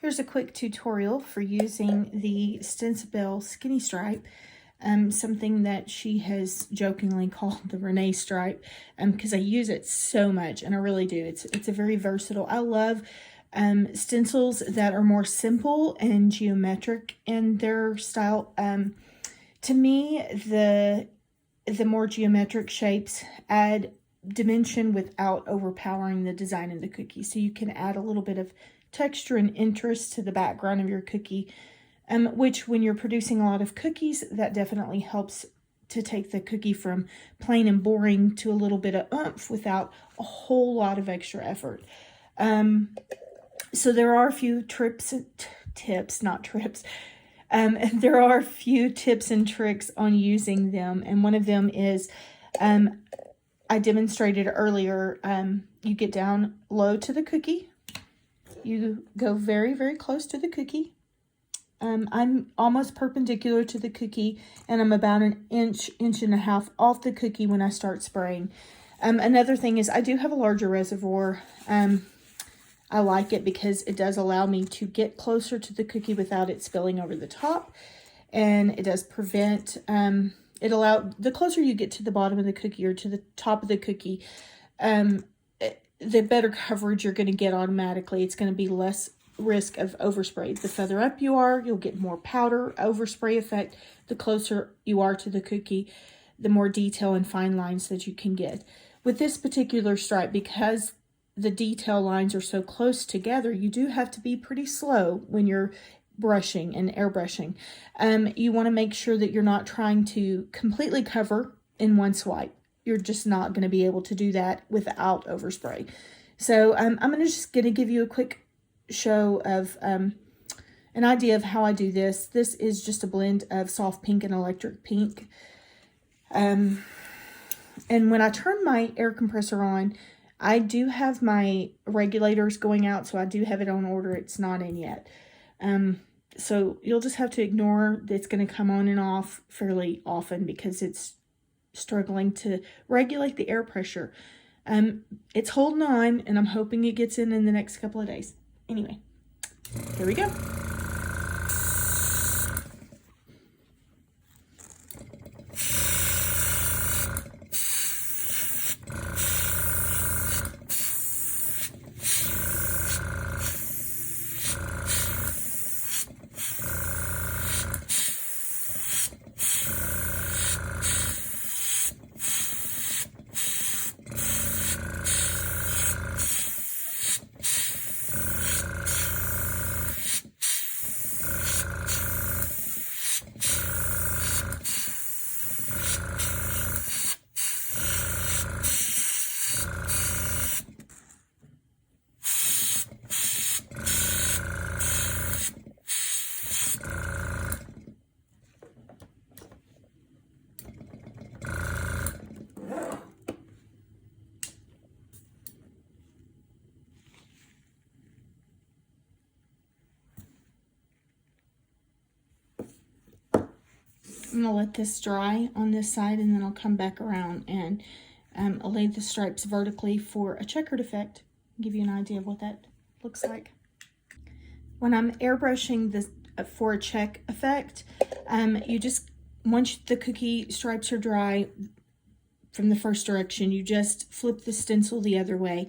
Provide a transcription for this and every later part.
Here's a quick tutorial for using the Stencil Skinny Stripe, something that she has jokingly called the Renee Stripe, because I use it so much, and I really do. It's a very versatile. I love stencils that are more simple and geometric in their style. To me, the more geometric shapes add dimension without overpowering the design of the cookie. So you can add a little bit of texture and interest to the background of your cookie, which when you're producing a lot of cookies, that definitely helps to take the cookie from plain and boring to a little bit of oomph without a whole lot of extra effort. So there are a few tips, not trips. There are a few tips and tricks on using them, and one of them is, I demonstrated earlier, you get down low to the cookie. You go very, very close to the cookie. I'm almost perpendicular to the cookie, and I'm about an inch and a half off the cookie when I start spraying. Another thing is I do have a larger reservoir. I like it because it does allow me to get closer to the cookie without it spilling over the top. And it does prevent, the closer you get to the bottom of the cookie or to the top of the cookie, the better coverage you're going to get automatically. It's going to be less risk of overspray. The further up you are, you'll get more powder overspray effect. The closer you are to the cookie, the more detail and fine lines that you can get. With this particular stripe, because the detail lines are so close together, you do have to be pretty slow when you're brushing and airbrushing. You want to make sure that you're not trying to completely cover in one swipe. You're just not going to be able to do that without overspray. So I'm just going to give you a quick show of an idea of how I do this. This is just a blend of soft pink and electric pink. And when I turn my air compressor on, I do have my regulators going out, so I do have it on order. It's not in yet. So you'll just have to ignore that it's going to come on and off fairly often because it's struggling to regulate the air pressure. It's holding on, and I'm hoping it gets in the next couple of days. Anyway, here we go. I'm going to let this dry on this side, and then I'll come back around and I'll lay the stripes vertically for a checkered effect. Give you an idea of what that looks like. When I'm airbrushing this for a check effect, you just, once the cookie stripes are dry from the first direction, you just flip the stencil the other way.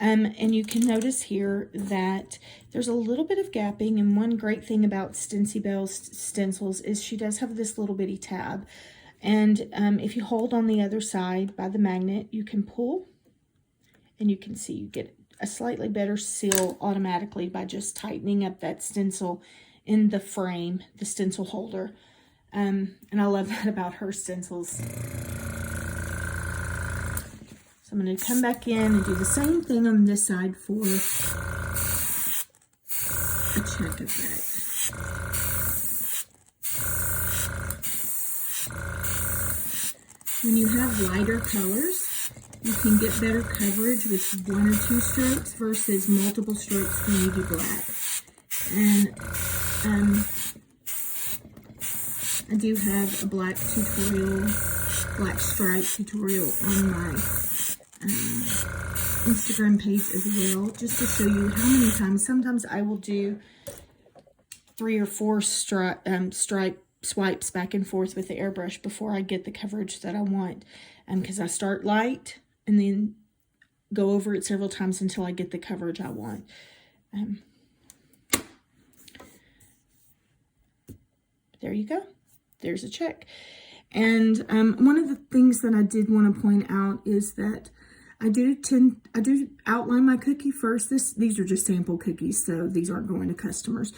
And you can notice here that there's a little bit of gapping, and one great thing about Belle stencils is she does have this little bitty tab. And if you hold on the other side by the magnet, you can pull, and you can see you get a slightly better seal automatically by just tightening up that stencil in the frame, the stencil holder. And I love that about her stencils. I'm going to come back in and do the same thing on this side for a check effect. When you have lighter colors, you can get better coverage with 1 or 2 strokes versus multiple strokes when you do black. And I do have a black stripe tutorial on my Instagram page as well, just to show you how many times. Sometimes I will do 3 or 4 stripe swipes back and forth with the airbrush before I get the coverage that I want, because I start light and then go over it several times until I get the coverage I want. There you go. There's a check. And one of the things that I did want to point out is that I do outline my cookie first. These are just sample cookies, so these aren't going to customers.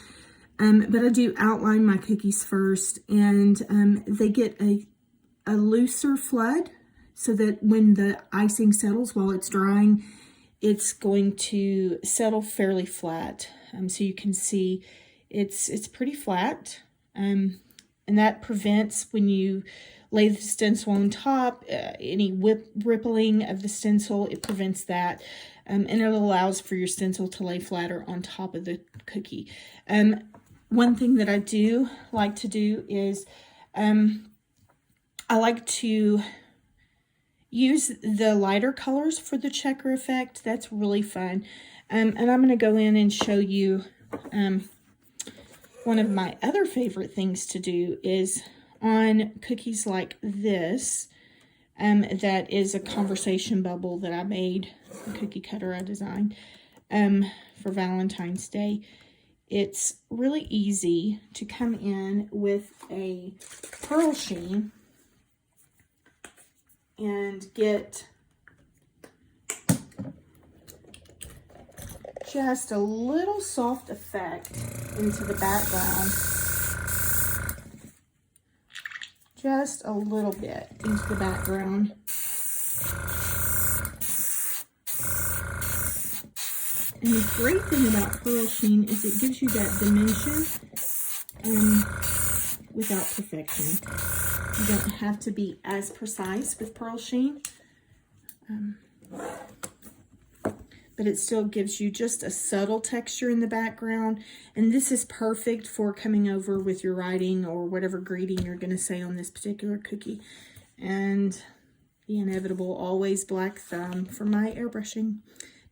But I do outline my cookies first, and they get a looser flood so that when the icing settles while it's drying, it's going to settle fairly flat. So you can see it's pretty flat. And that prevents, when you lay the stencil on top, any rippling of the stencil. It prevents that. And it allows for your stencil to lay flatter on top of the cookie. One thing that I do like to do is I like to use the lighter colors for the checker effect. That's really fun. And I'm going to go in and show you one of my other favorite things to do is on cookies like this. That is a conversation bubble that I made, a cookie cutter I designed for Valentine's Day. It's really easy to come in with a pearl sheen and get just a little soft effect into the background. Just a little bit into the background. And the great thing about pearl sheen is it gives you that dimension without perfection. You don't have to be as precise with pearl sheen. But it still gives you just a subtle texture in the background. And this is perfect for coming over with your writing or whatever greeting you're going to say on this particular cookie. And the inevitable always black thumb for my airbrushing.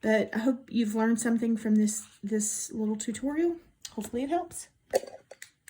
But I hope you've learned something from this little tutorial. Hopefully it helps.